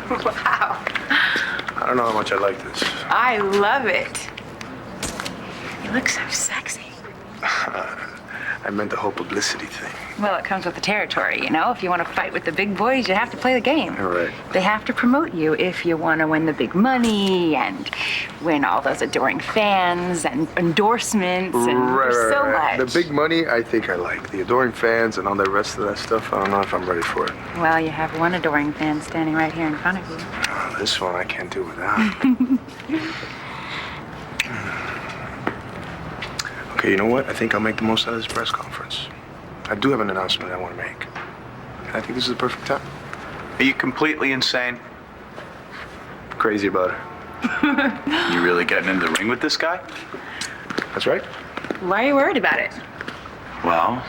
Wow. I don't know how much I like this. I love it. You look so sexy. I meant the whole publicity thing. Well, it comes with the territory, you know? If you want to fight with the big boys, you have to play the game. All right. They have to promote you if you want to win the big money and win all those adoring fans and endorsements and so much. The big money, I think I like. The adoring fans and all the rest of that stuff, I don't know if I'm ready for it. Well, you have one adoring fan standing right here in front of you. Oh, this one I can't do without. Okay, you know what? I think I'll make the most out of this press conference. I do have an announcement I want to make. And I think this is the perfect time. Are you completely insane? Crazy about it. You really getting into the ring with this guy? That's right. Why are you worried about it? Well,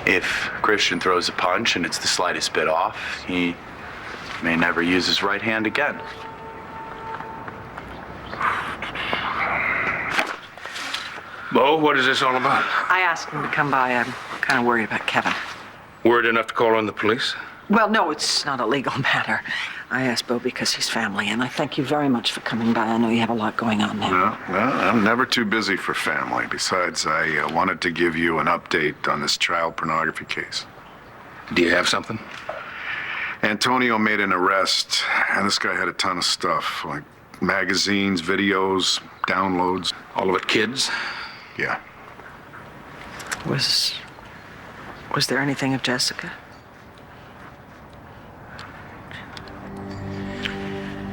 if Christian throws a punch and it's the slightest bit off, he may never use his right hand again. Bo, what is this all about? I asked him to come by. I'm kind of worried about Kevin. Worried enough to call on the police? Well, no, it's not a legal matter. I asked Bo because he's family, and I thank you very much for coming by. I know you have a lot going on now. Well, I'm never too busy for family. Besides, I wanted to give you an update on this child pornography case. Do you have something? Antonio made an arrest, and this guy had a ton of stuff, like magazines, videos, downloads. All of it kids? Yeah. Was there anything of Jessica?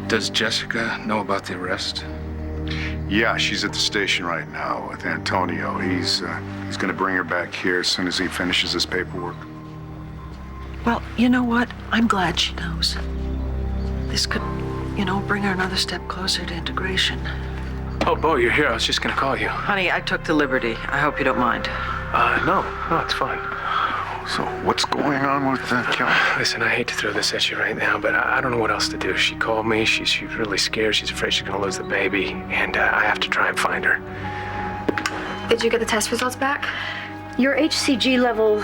Does Jessica know about the arrest? Yeah, she's at the station right now with Antonio. He's gonna bring her back here as soon as he finishes his paperwork. Well, you know what? I'm glad she knows. This could, bring her another step closer to integration. Oh, Bo, you're here. I was just gonna call you. Honey, I took the liberty. I hope you don't mind. No, it's fine. So what's going on with Kelly? Listen, I hate to throw this at you right now, but I don't know what else to do. She called me. She's really scared. She's afraid she's gonna lose the baby, and I have to try and find her. Did you get the test results back? Your HCG level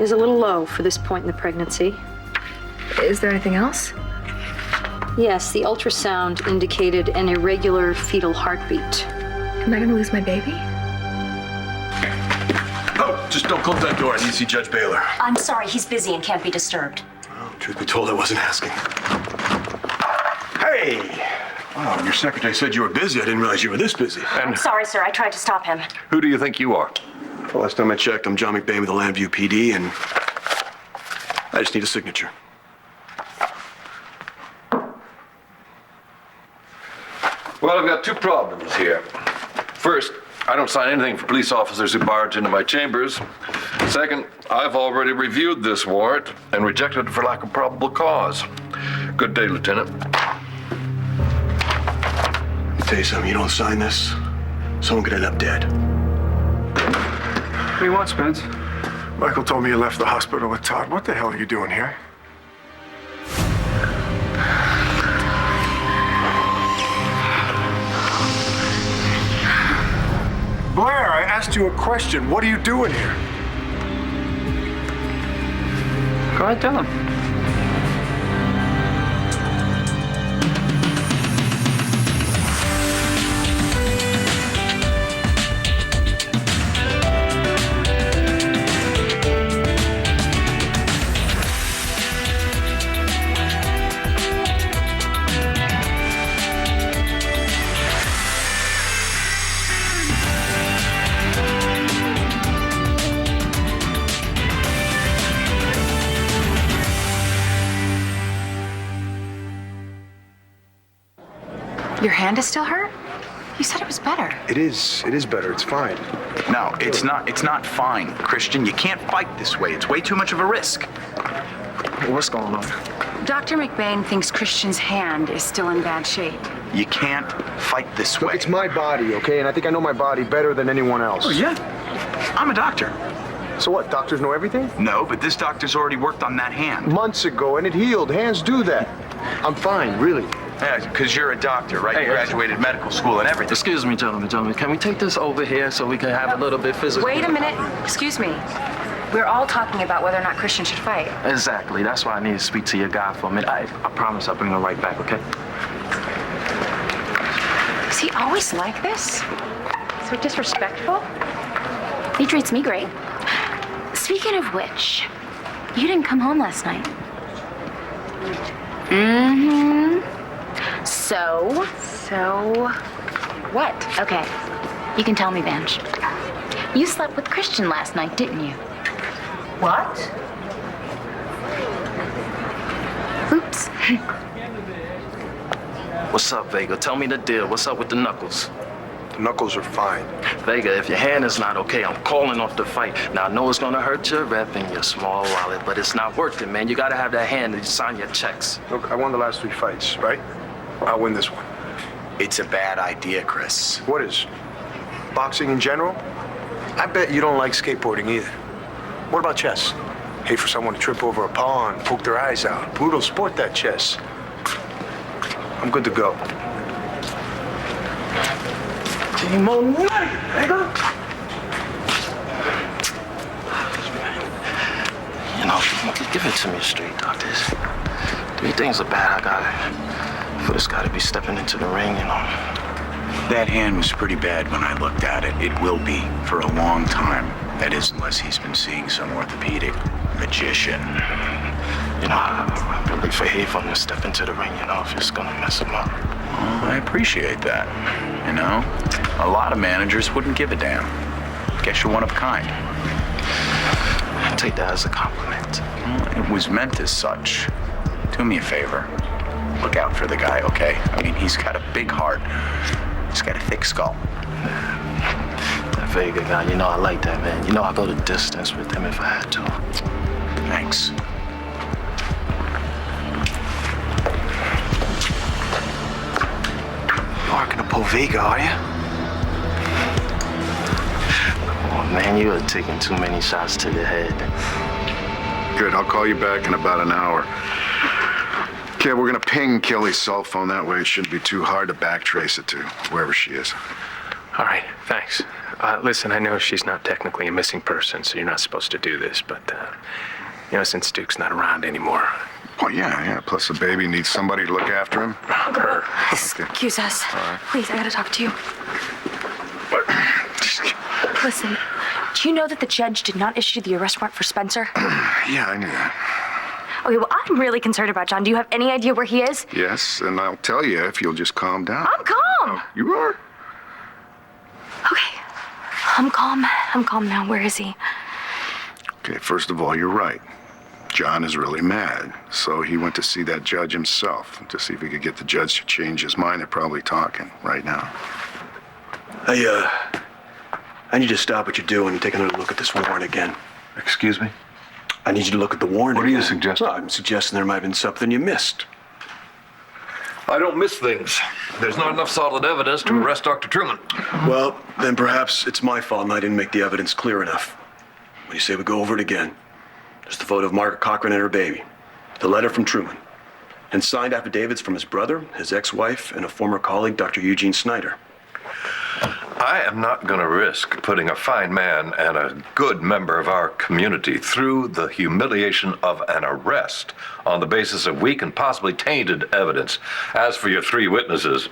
is a little low for this point in the pregnancy. Is there anything else? Yes, the ultrasound indicated an irregular fetal heartbeat. Am I gonna lose my baby? Oh, just don't close that door. I need to see Judge Baylor. I'm sorry, he's busy and can't be disturbed. Well, truth be told, I wasn't asking. Hey! Oh, your secretary said you were busy. I didn't realize you were this busy. I'm sorry, sir. I tried to stop him. Who do you think you are? Well, last time I checked, I'm John McBain with the Lambview PD, and I just need a signature. Well, I've got two problems here. First, I don't sign anything for police officers who barge into my chambers. Second, I've already reviewed this warrant and rejected it for lack of probable cause. Good day, Lieutenant. Let me tell you something. You don't sign this, someone could end up dead. What do you want, Spence? Michael told me you left the hospital with Todd. What the hell are you doing here? Blair, I asked you a question. What are you doing here? Go ahead, tell him. Your hand is still hurt? You said it was better. It is better. It's fine. No, it's not fine, Christian. You can't fight this way. It's way too much of a risk. What's going on? Dr. McBain thinks Christian's hand is still in bad shape. You can't fight this way. Look, it's my body, okay? And I think I know my body better than anyone else. Oh, yeah? I'm a doctor. So what, doctors know everything? No, but this doctor's already worked on that hand. Months ago, and it healed. Hands do that. I'm fine, really. Yeah, because you're a doctor, right? You graduated medical school and everything. Excuse me, gentlemen. Can we take this over here so we can have a little bit physical? Wait a minute. Excuse me. We're all talking about whether or not Christian should fight. Exactly. That's why I need to speak to your guy for a minute. I promise I'll bring her right back, okay? Is he always like this? So disrespectful? He treats me great. Speaking of which, you didn't come home last night. Mm-hmm. So what? Okay, you can tell me, Vange. You slept with Christian last night, didn't you? What? Oops. What's up, Vega? Tell me the deal. What's up with the knuckles? The knuckles are fine. Vega, if your hand is not okay, I'm calling off the fight. Now, I know it's gonna hurt your rep and your small wallet, but it's not worth it, man. You gotta have that hand to sign your checks. Look, I won the last 3 fights, right? I'll win this one. It's a bad idea, Chris. What is? Boxing in general? I bet you don't like skateboarding either. What about chess? Hate for someone to trip over a pawn, poke their eyes out. Brutal sport, that chess. I'm good to go. More money, Vega. You know, give it to me straight, doctors. 3 things are bad. I got it. For this guy to be stepping into the ring, you know. That hand was pretty bad when I looked at it. It will be for a long time. That is, unless he's been seeing some orthopedic magician. You know, I really hate for him to step into the ring, you know, if it's gonna mess him up. Well, I appreciate that, you know? A lot of managers wouldn't give a damn. Guess you're one of a kind. I take that as a compliment. Well, it was meant as such. Do me a favor. Look out for the guy, okay? I mean, he's got a big heart. He's got a thick skull. That Vega guy, you know I like that, man. You know I'd go the distance with him if I had to. Thanks. You aren't gonna pull Vega, are you? Oh, man, you are taking too many shots to the head. Good, I'll call you back in about an hour. Okay, we're gonna ping Kelly's cell phone. That way it shouldn't be too hard to backtrace it to wherever she is. All right, thanks. Listen, I know she's not technically a missing person, so you're not supposed to do this, but, you know, since Duke's not around anymore. Well, yeah. Plus the baby needs somebody to look after him. Her. Okay. Excuse us. Please, I gotta talk to you. Listen, do you know that the judge did not issue the arrest warrant for Spencer? Yeah, I knew that. Okay, well, I'm really concerned about John. Do you have any idea where he is? Yes, and I'll tell you if you'll just calm down. I'm calm. Oh, you are? Okay, I'm calm. I'm calm now. Where is he? Okay, first of all, you're right. John is really mad, so he went to see that judge himself to see if he could get the judge to change his mind. They're probably talking right now. I need you to stop what you're doing and take another look at this warrant again. Excuse me? I need you to look at the warrant What are you again. suggesting? Well, I'm suggesting there might have been something you missed. I don't miss things. There's not enough solid evidence to arrest Dr. Truman. Well, then perhaps it's my fault and I didn't make the evidence clear enough. What do you say we go over it again? There's the photo of Margaret Cochran and her baby, the letter from Truman, and signed affidavits from his brother, his ex-wife, and a former colleague, Dr. Eugene Snyder. I am not going to risk putting a fine man and a good member of our community through the humiliation of an arrest on the basis of weak and possibly tainted evidence. As for your 3 witnesses,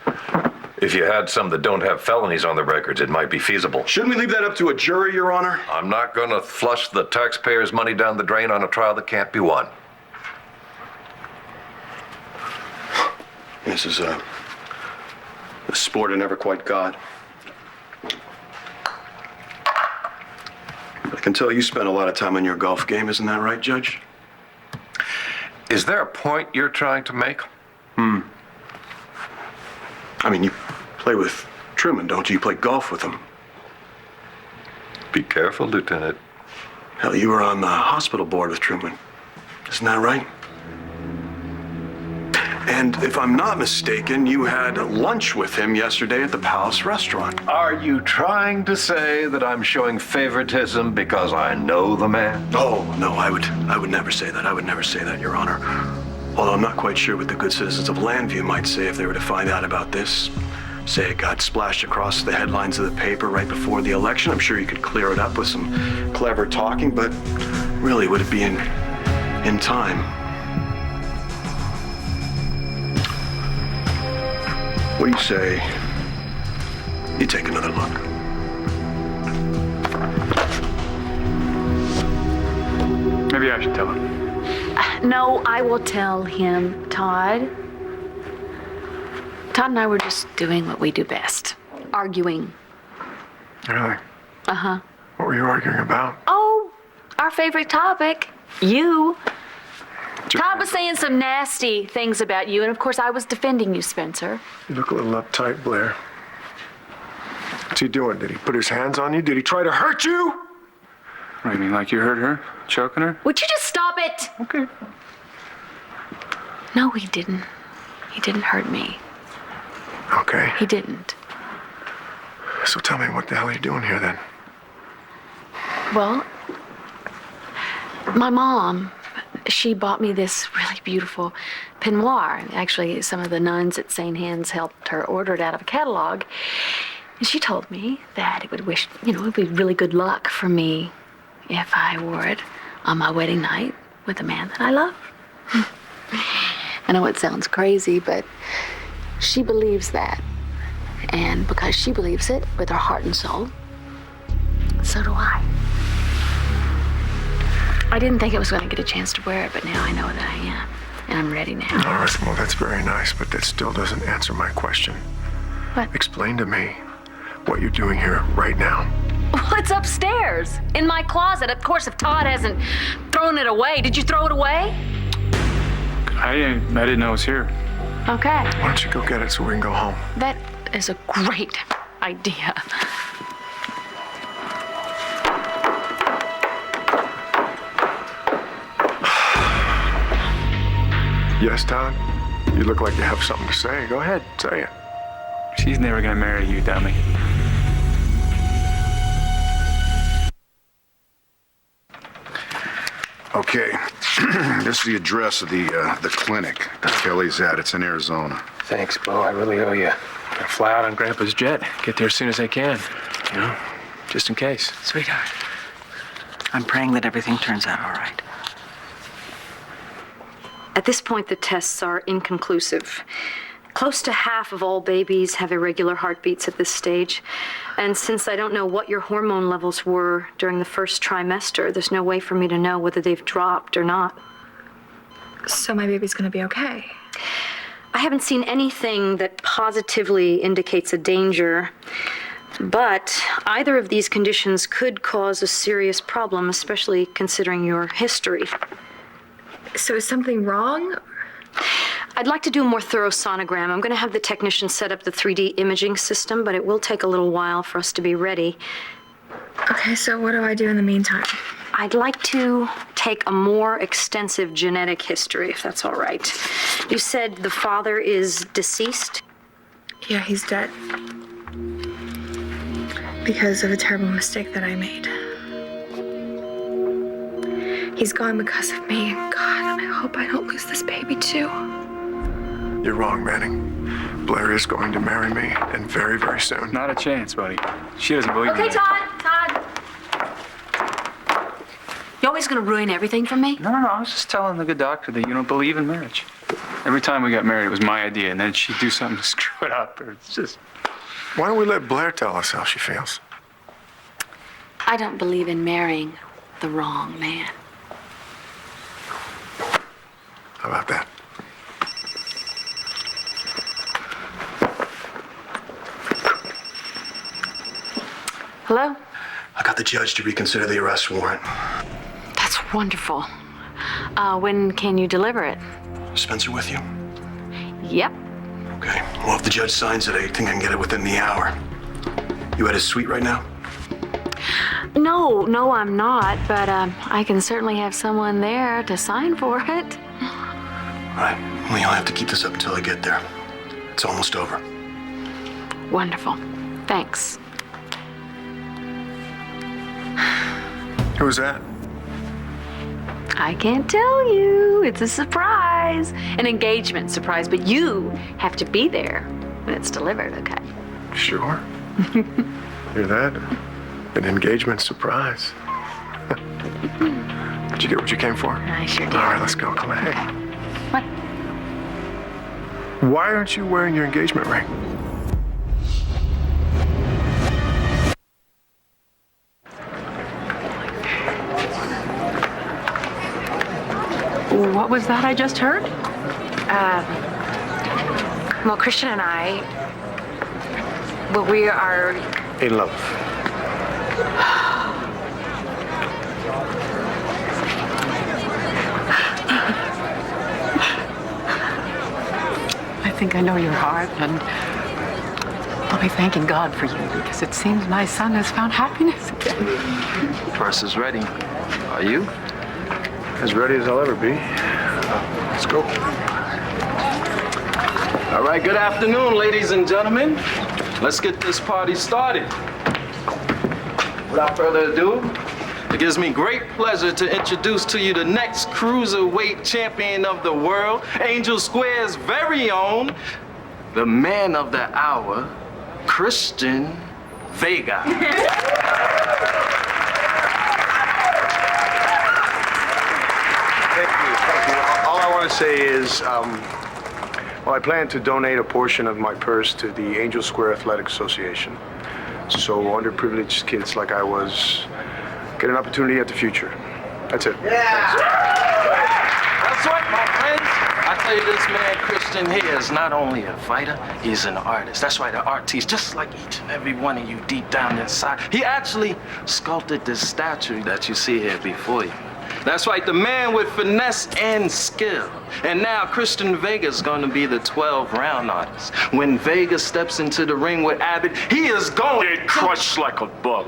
if you had some that don't have felonies on their records, it might be feasible. Shouldn't we leave that up to a jury, Your Honor? I'm not going to flush the taxpayers' money down the drain on a trial that can't be won. This is a sport I never quite got. I can tell you spent a lot of time on your golf game, isn't that right, Judge? Is there a point you're trying to make? I mean, you play with Truman, don't you? You play golf with him. Be careful, Lieutenant. Hell, you were on the hospital board with Truman. Isn't that right? And if I'm not mistaken, you had lunch with him yesterday at the Palace Restaurant. Are you trying to say that I'm showing favoritism because I know the man? Oh, no, I would never say that. I would never say that, Your Honor. Although I'm not quite sure what the good citizens of Landview might say if they were to find out about this. say it got splashed across the headlines of the paper right before the election. I'm sure you could clear it up with some clever talking, but really, would it be in time? What do you say you take another look? Maybe I should tell him. No, I will tell him, Todd. Todd and I were just doing what we do best. Arguing. Really? Uh-huh. What were you arguing about? Oh, our favorite topic. You. Todd was saying some nasty things about you, and of course I was defending you, Spencer. You look a little uptight, Blair. What's he doing? Did he put his hands on you? Did he try to hurt you? What do you mean, like you hurt her? Choking her? Would you just stop it? Okay. No, he didn't. He didn't hurt me. Okay. He didn't. So tell me, what the hell are you doing here then? Well, my mom, she bought me this really beautiful peignoir. Actually, some of the nuns at St. Anne's helped her order it out of a catalog. And she told me that it would be really good luck for me if I wore it on my wedding night with the man that I love. I know it sounds crazy, but she believes that. And because she believes it with her heart and soul, so do I. I didn't think I was going to get a chance to wear it, but now I know that I am. And I'm ready now. All right, well, that's very nice, but that still doesn't answer my question. What? Explain to me what you're doing here right now. Well, it's upstairs in my closet. Of course, if Todd hasn't thrown it away. Did you throw it away? I didn't know it was here. Okay. Why don't you go get it so we can go home? That is a great idea. Yes, Todd? You look like you have something to say. Go ahead, say it. She's never gonna marry you, dummy. Okay, this is the address of the clinic that Kelly's at. It's in Arizona. Thanks, Bo. I really owe you. Gotta fly out on Grandpa's jet. Get there as soon as I can. You know, just in case. Sweetheart, I'm praying that everything turns out all right. At this point, the tests are inconclusive. Close to half of all babies have irregular heartbeats at this stage. And since I don't know what your hormone levels were during the first trimester, there's no way for me to know whether they've dropped or not. So my baby's gonna be okay? I haven't seen anything that positively indicates a danger, but either of these conditions could cause a serious problem, especially considering your history. So is something wrong? I'd like to do a more thorough sonogram. I'm going to have the technician set up the 3D imaging system, but it will take a little while for us to be ready. Okay, so what do I do in the meantime? I'd like to take a more extensive genetic history, if that's all right. You said the father is deceased? Yeah, he's dead. Because of a terrible mistake that I made. He's gone because of me. God, and I hope I don't lose this baby too. You're wrong, Manning. Blair is going to marry me, and very, very soon. Not a chance, buddy. She doesn't believe me. Okay, Todd. You always gonna ruin everything for me? No, I was just telling the good doctor that you don't believe in marriage. Every time we got married, it was my idea, and then she'd do something to screw it up. Or it's just... Why don't we let Blair tell us how she feels? I don't believe in marrying the wrong man. How about that? Hello? I got the judge to reconsider the arrest warrant. That's wonderful. When can you deliver it? Spencer with you? Yep. Okay. Well, if the judge signs it, I think I can get it within the hour. You at his suite right now? No, I'm not, but I can certainly have someone there to sign for it. All right. Well, you'll have to keep this up until I get there. It's almost over. Wonderful. Thanks. Who was that? I can't tell you. It's a surprise. An engagement surprise, but you have to be there when it's delivered, okay? Sure. Hear that? An engagement surprise. Did you get what you came for? I sure did. All right, let's go. Come on. Hey. What? Why aren't you wearing your engagement ring? What was that I just heard? Well, Christian and I, well, we are... In love. I think I know your heart, and I'll be thanking God for you because it seems my son has found happiness again. Purse is ready. Are you? As ready as I'll ever be. Let's go. All right, good afternoon, ladies and gentlemen. Let's get this party started. Without further ado, it gives me great pleasure to introduce to you the next cruiserweight champion of the world, Angel Square's very own, the man of the hour, Christian Vega. Thank you. All I want to say is, well, I plan to donate a portion of my purse to the Angel Square Athletic Association. So underprivileged kids like I was get an opportunity at the future. That's it. Yeah. That's right, my friends. I tell you, this man Christian here is not only a fighter, he's an artist. That's right, an artiste, just like each and every one of you deep down inside. He actually sculpted this statue that you see here before you. That's right, the man with finesse and skill. And now Christian Vega's gonna be the 12-round artist. When Vega steps into the ring with Abbott, he is going to get crushed like a bug.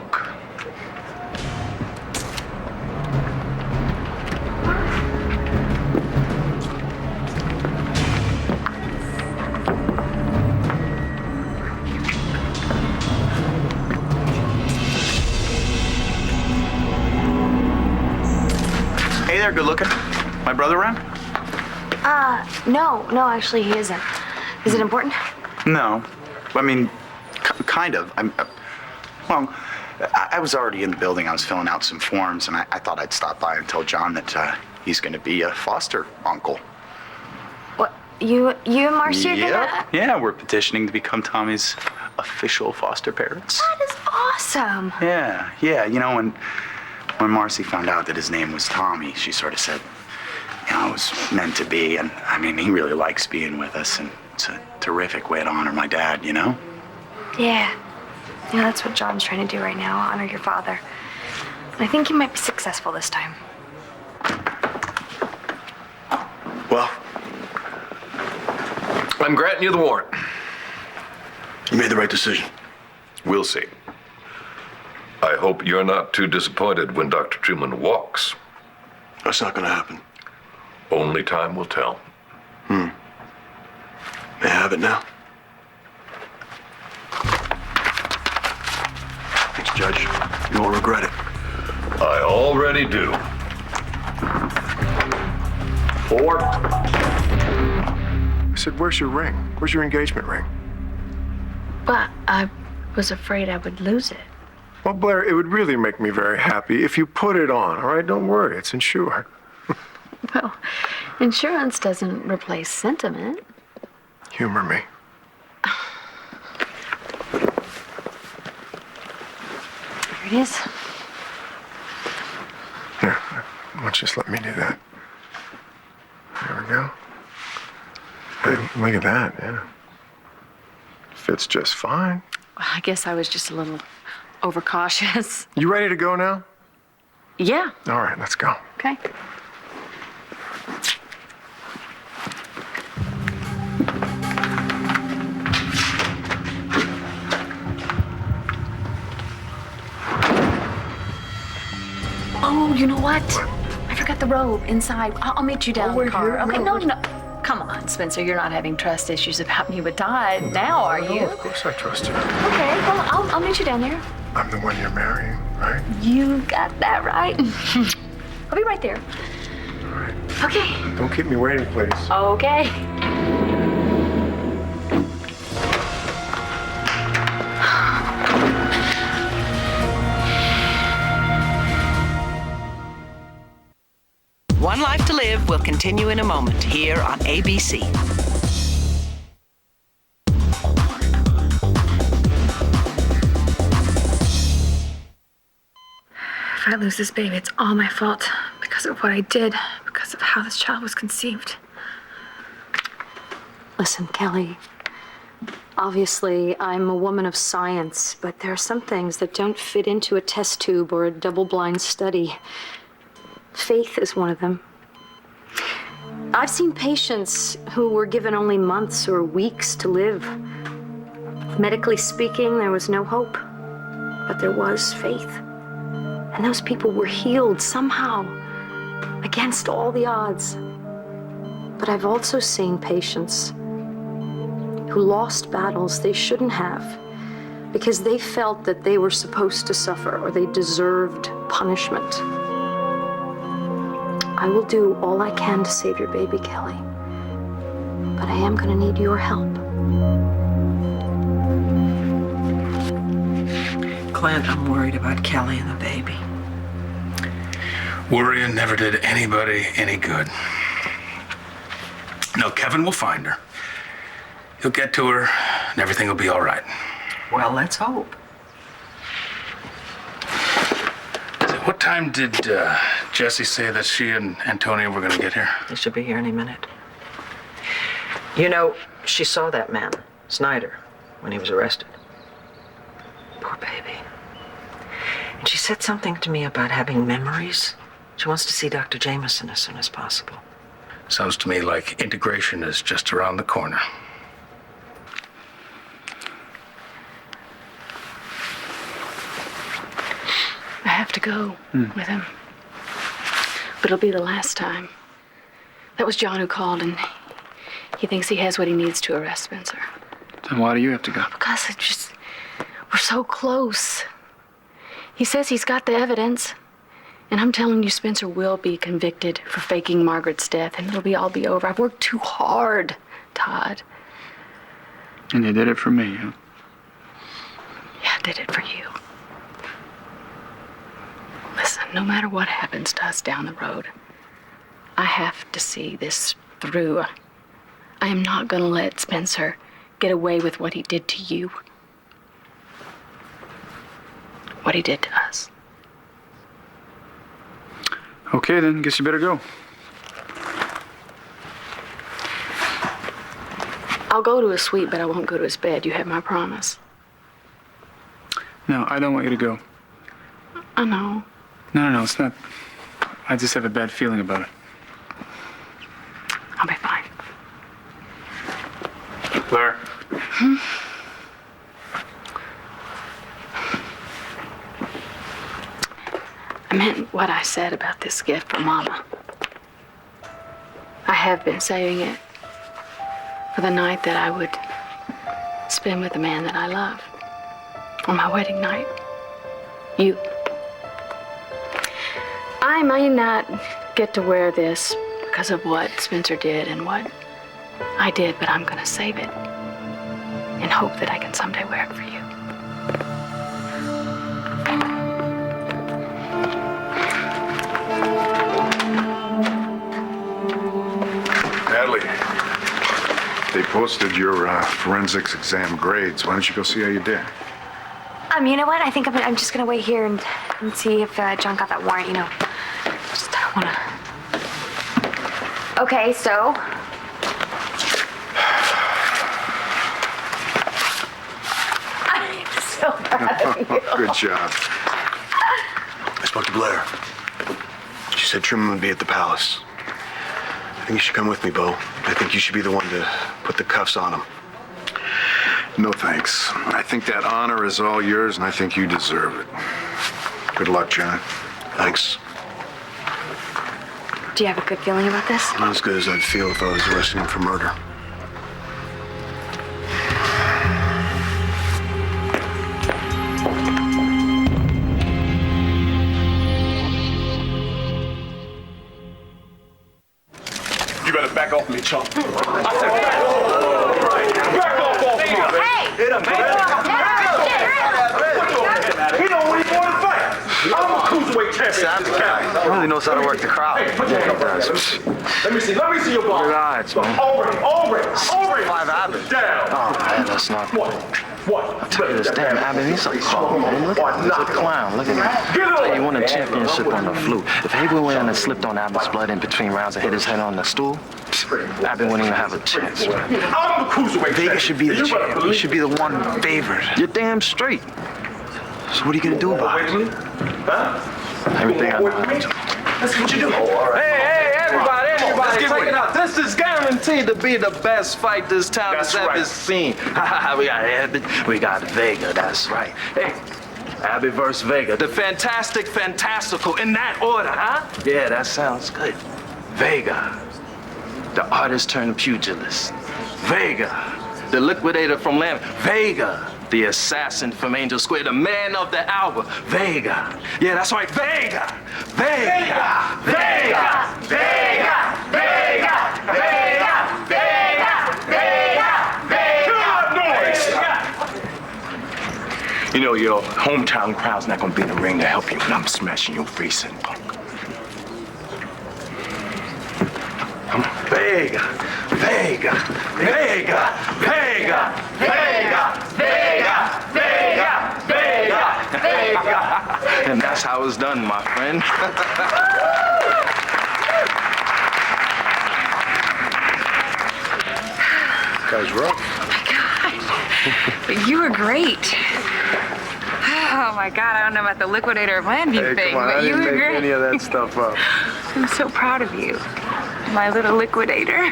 Hey there, good looking. My brother around? No, actually he isn't. Is it important? No. I mean, kind of. I was already in the building. I was filling out some forms, and I thought I'd stop by and tell John that he's going to be a foster uncle. What, you and Marcy are gonna... Yeah, we're petitioning to become Tommy's official foster parents. That is awesome. Yeah. You know, when Marcy found out that his name was Tommy, she sort of said, you know, it was meant to be. And I mean, he really likes being with us, and it's a terrific way to honor my dad, you know? Yeah, that's what John's trying to do right now, honor your father. And I think he might be successful this time. Well, I'm granting you the warrant. You made the right decision. We'll see. I hope you're not too disappointed when Dr. Truman walks. That's not gonna happen. Only time will tell. May I have it now? Thanks, Judge. You won't regret it. I already do. 4. I said, where's your ring? Where's your engagement ring? But I was afraid I would lose it. Well, Blair, it would really make me very happy if you put it on, all right? Don't worry, it's insured. Well, insurance doesn't replace sentiment. Humor me. Here it is. Here, why don't you just let me do that? There we go. Hey, look at that, yeah. Fits just fine. I guess I was just a little overcautious. You ready to go now? Yeah. All right, let's go. Okay. Oh, you know what? I forgot the robe inside. I'll meet you down in the car. Okay, no. Come on, Spencer. You're not having trust issues about me with Todd now, are you? Of course I trust you. Okay, well, I'll meet you down there. I'm the one you're marrying, right? You got that right. I'll be right there. All right. Okay. Don't keep me waiting, please. Okay. continue in a moment here on ABC. If I lose this baby, it's all my fault. Because of what I did. Because of how this child was conceived. Listen, Kelly, obviously I'm a woman of science, but there are some things that don't fit into a test tube or a double-blind study. Faith is one of them. I've seen patients who were given only months or weeks to live. Medically speaking, there was no hope, but there was faith. And those people were healed somehow, against all the odds. But I've also seen patients who lost battles they shouldn't have because they felt that they were supposed to suffer or they deserved punishment. I will do all I can to save your baby, Kelly. But I am going to need your help. Clint, I'm worried about Kelly and the baby. Worrying never did anybody any good. No, Kevin will find her. He'll get to her, and everything will be all right. Well, let's hope. So what time did Jessie say that she and Antonio were going to get here? They should be here any minute. You know, she saw that man, Snyder, when he was arrested. Poor baby. And she said something to me about having memories. She wants to see Dr. Jameson as soon as possible. Sounds to me like integration is just around the corner. I have to go with him. But it'll be the last time. That was John who called, and he thinks he has what he needs to arrest Spencer. Then why do you have to go? Because we're so close. He says he's got the evidence. And I'm telling you, Spencer will be convicted for faking Margaret's death, and it'll all be over. I've worked too hard, Todd. And you did it for me, huh? Yeah, I did it for you. Listen, no matter what happens to us down the road, I have to see this through. I am not going to let Spencer get away with what he did to you. What he did to us. Okay, then. Guess you better go. I'll go to his suite, but I won't go to his bed. You have my promise. No, I don't want you to go. I know. No, it's not. I just have a bad feeling about it. I'll be fine. Claire? I meant what I said about this gift for Mama. I have been saving it for the night that I would spend with the man that I love. On my wedding night. You. I may not get to wear this because of what Spencer did and what I did, but I'm gonna save it and hope that I can someday wear it for you. They posted your forensics exam grades. Why don't you go see how you did? You know what? I think I'm just gonna wait here and see if John got that warrant, you know. Just don't wanna. Okay, so. I'm so proud of you. Good job. I spoke to Blair. She said Truman would be at the palace. I think you should come with me, Bo. I think you should be the one to put the cuffs on him. No thanks. I think that honor is all yours, and I think you deserve it. Good luck, John. Thanks. Do you have a good feeling about this? Not as good as I'd feel if I was arresting him for murder. You better back off me, chump. I said back off. Back off me. Hey! Hit him. He don't even want to fight. I'm a cruiserweight champion. He really knows how to work the crowd. Hey, put your hand up. Let me see your ball. Good odds, man. Already. 5 Abbott. Down. Oh, man, that's not... What? I tell you this, damn Abbott, he's a clown, man. Look at him, he's a clown. Look at him. Tell you, he won a championship on the fluke. If Haber went in and slipped on Abbott's blood in between rounds and hit his head on the stool, Abbott wouldn't even have a chance. I'm the cruiserweight. Vegas should be the champ. He should be the one favored. You're damn straight. So what are you gonna do about it? Everything I know how to do. That's what you do. Hey, everybody, check it out. This is guaranteed to be the best fight this town has ever seen. We got Abbott, we got Vega, that's right. Hey, Abbott versus Vega. The fantastic, fantastical, in that order, huh? Yeah, that sounds good. Vega, the artist turned pugilist. Vega, the liquidator from Lamb. Vega, the assassin from Angel Square, the man of the hour. Vega. Yeah, that's right, Vega. Vega. Vega. Vega. Vega. Vega. Vega. Vega. Vega. Noise. You know, your hometown crowd's not gonna be in the ring to help you when I'm smashing your face in, punk. Come on. Vega. Vega. Vega. Vega. Vega. Vega. Vega. Vega. Vega. And that's how it's done, my friend. Guy's rough. You were great. Oh my God, I don't know about the liquidator of Landview thing, but you were great. Any of that stuff up. I'm so proud of you, my little liquidator.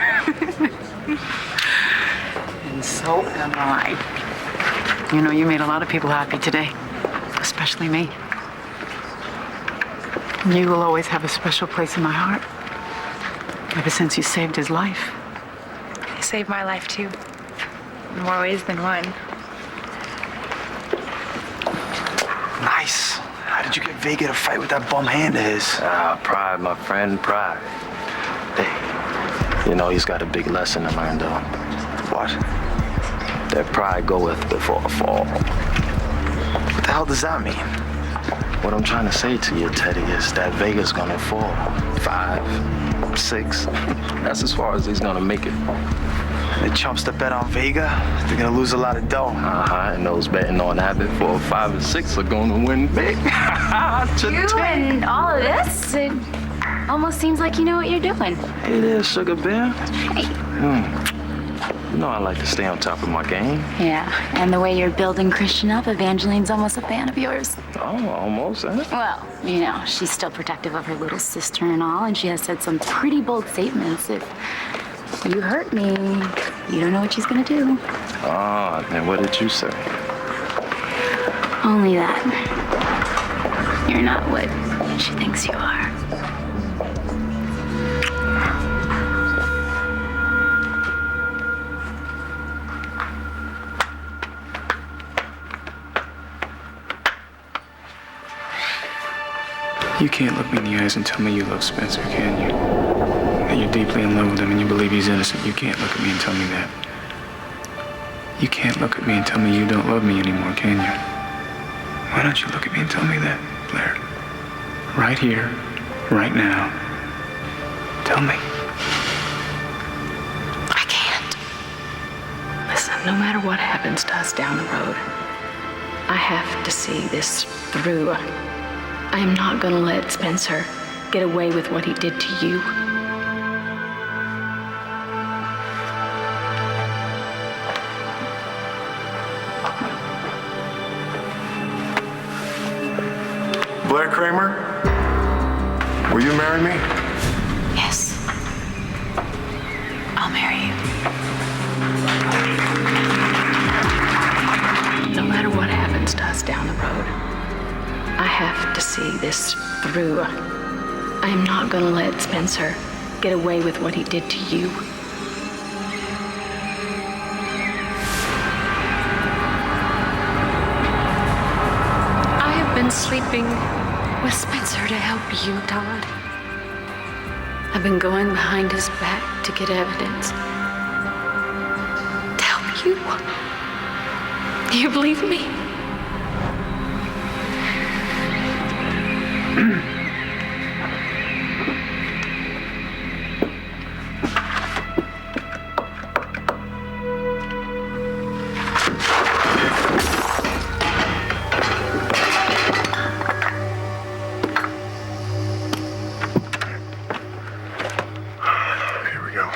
And so am I. You know, you made a lot of people happy today, especially me. You will always have a special place in my heart, ever since you saved his life. You saved my life too, in more ways than one. Nice. How did you get Vega to fight with that bum hand of his? Pride, my friend, pride. Hey, you know, he's got a big lesson to learn, though. What? That pride goeth before a fall. What the hell does that mean? What I'm trying to say to you, Teddy, is that Vega's gonna fall. 5, 6. That's as far as he's gonna make it. The chumps that bet on Vega, they're gonna lose a lot of dough. And those betting on Abbott for 5 and 6 are gonna win big. You and all of this, it almost seems like you know what you're doing. Hey there, Sugar Bear. Hey. You know I like to stay on top of my game. Yeah, and the way you're building Christian up, Evangeline's almost a fan of yours. Oh, almost, eh? Well, you know, she's still protective of her little sister and all, and she has said some pretty bold statements. If you hurt me, you don't know what she's gonna do. Oh, and what did you say? Only that you're not what she thinks you are. You can't look me in the eyes and tell me you love Spencer, can you? That you're deeply in love with him and you believe he's innocent. You can't look at me and tell me that. You can't look at me and tell me you don't love me anymore, can you? Why don't you look at me and tell me that, Blair? Right here, right now. Tell me. I can't. Listen, no matter what happens to us down the road, I have to see this through. I am not gonna let Spencer get away with what he did to you. Blair Kramer, will you marry me? Yes. I'll marry you. No matter what happens to us down the road, I have to see this through. I am not gonna let Spencer get away with what he did to you. I have been sleeping with Spencer to help you, Todd. I've been going behind his back to get evidence. To help you. Do you believe me? Here we go.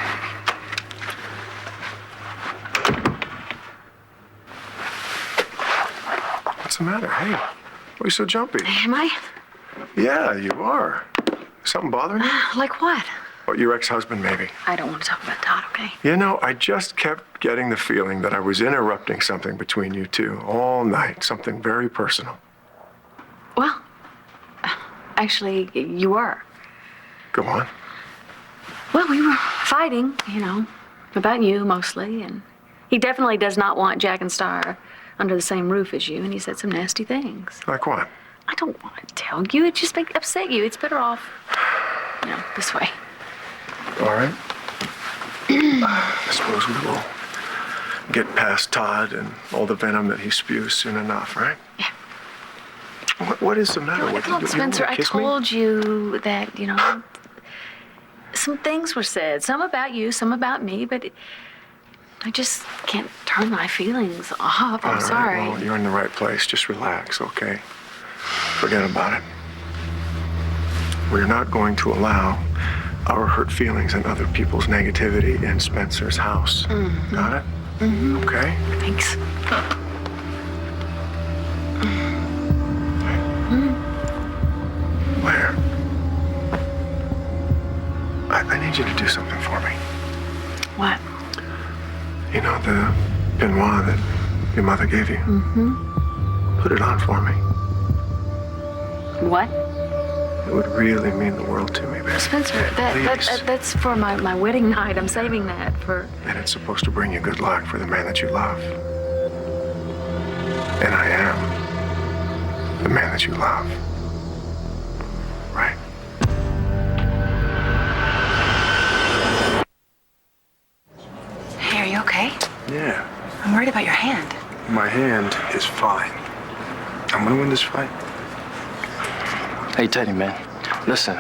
What's the matter? Hey, why are you so jumpy? Am I? Yeah, you are. Something bothering you? Like what? Or your ex-husband, maybe. I don't want to talk about Todd, okay? You know, I just kept getting the feeling that I was interrupting something between you two all night, something very personal. Well, actually, you were. Go on. Well, we were fighting, about you mostly, and he definitely does not want Jack and Star under the same roof as you, and he said some nasty things. Like what? I don't want to tell you. It just make upset you. It's better off, this way. All right. I suppose we will get past Todd and all the venom that he spews soon enough, right? Yeah. What is the matter with you? Look, Spencer, I told you that, some things were said. Some about you, some about me, but I just can't turn my feelings off. I'm sorry. Well, you're in the right place. Just relax, okay? Forget about it. We're not going to allow our hurt feelings and other people's negativity in Spencer's house. Mm-hmm. Got it? Mm-hmm. Okay? Thanks. Blair, I need you to do something for me. What? You know the peignoir that your mother gave you? Mm-hmm. Put it on for me. What? It would really mean the world to me, baby. Spencer, that's for my wedding night. I'm saving that for... And it's supposed to bring you good luck for the man that you love. And I am the man that you love. Right? Hey, are you okay? Yeah, I'm worried about your hand. my hand is fine. I'm gonna win this fight. Hey, Teddy, man. Listen,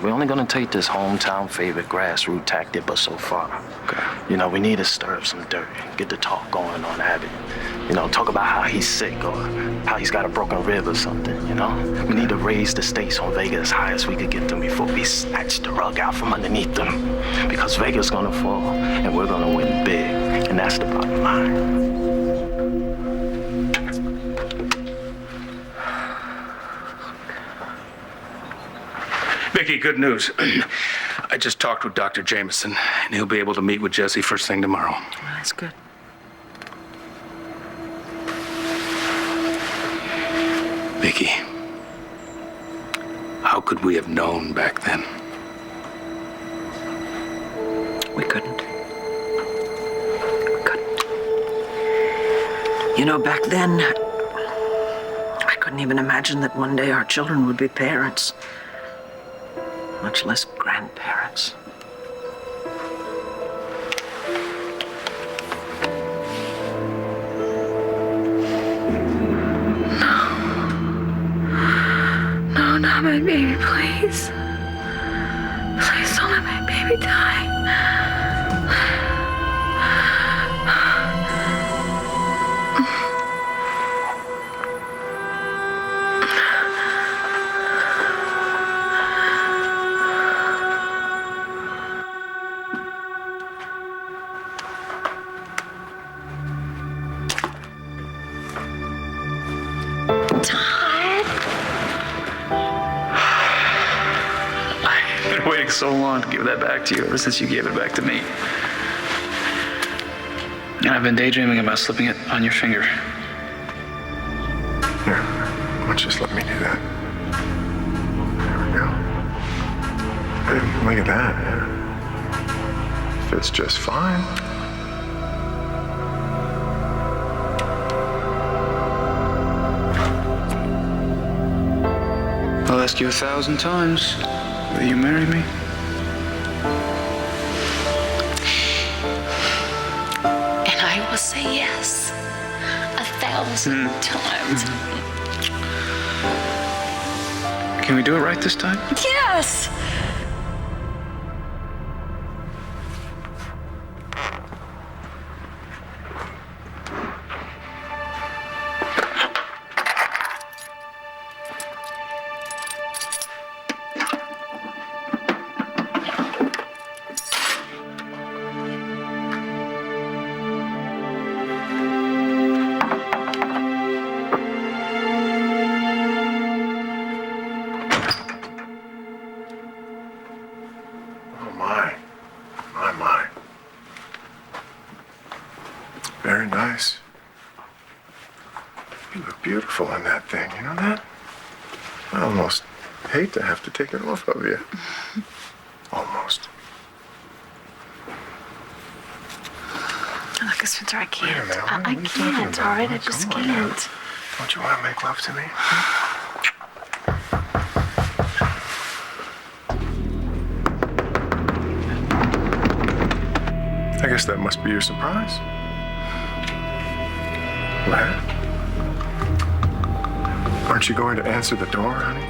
we're only gonna take this hometown favorite grassroots tactic, but so far. Okay. We need to stir up some dirt, get the talk going on Abby. Talk about how he's sick or how he's got a broken rib or something, We need to raise the stakes on Vegas as high as we could get them before we snatch the rug out from underneath them. Because Vegas gonna fall, and we're gonna win big, and that's the bottom line. Vicky, good news. I just talked with Dr. Jameson, and he'll be able to meet with Jesse first thing tomorrow. That's good. Vicky, how could we have known back then? We couldn't. We couldn't. Back then, I couldn't even imagine that one day our children would be parents, much less grandparents. No, not my baby, please. Please don't let my baby die. I've been waiting so long to give that back to you ever since you gave it back to me. And I've been daydreaming about slipping it on your finger. Here, why don't you just let me do that? There we go. Hey, look at that, yeah. Fits just fine. I'll ask you 1,000 times. Will you marry me? And I will say yes 1,000 times. Can we do it right this time? Yes! Oh, my. My. Very nice. You look beautiful in that thing, you know that? I almost hate to have to take it off of you. Almost. Look, Spencer, I can't. Wait a minute, what I are you talking can't, about? all right? I just Come on now. can't. Don't you want to make love to me? I guess that must be your surprise. What? Aren't you going to answer the door, honey?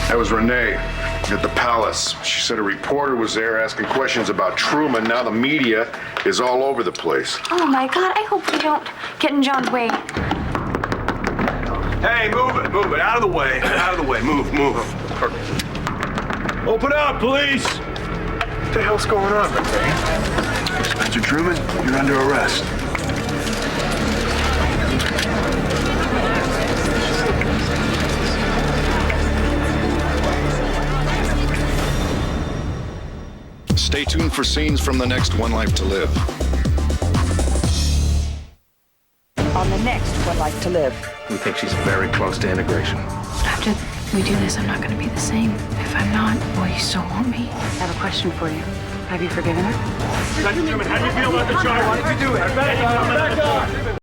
That was Renee at the palace. She said a reporter was there asking questions about Truman. Now the media is all over the place. Oh my God, I hope we don't get in John's way. Hey, move it. Out of the way. Move. Open up, please. What the hell's going on, Renee? Spencer Truman, you're under arrest. Stay tuned for scenes from the next One Life to Live. On the next One Life to Live. We think she's very close to integration. After we do this, I'm not going to be the same. If I'm not, will you still want me? I have a question for you. Have you forgiven her? How do you feel about the charge? Why did you do it? Back up!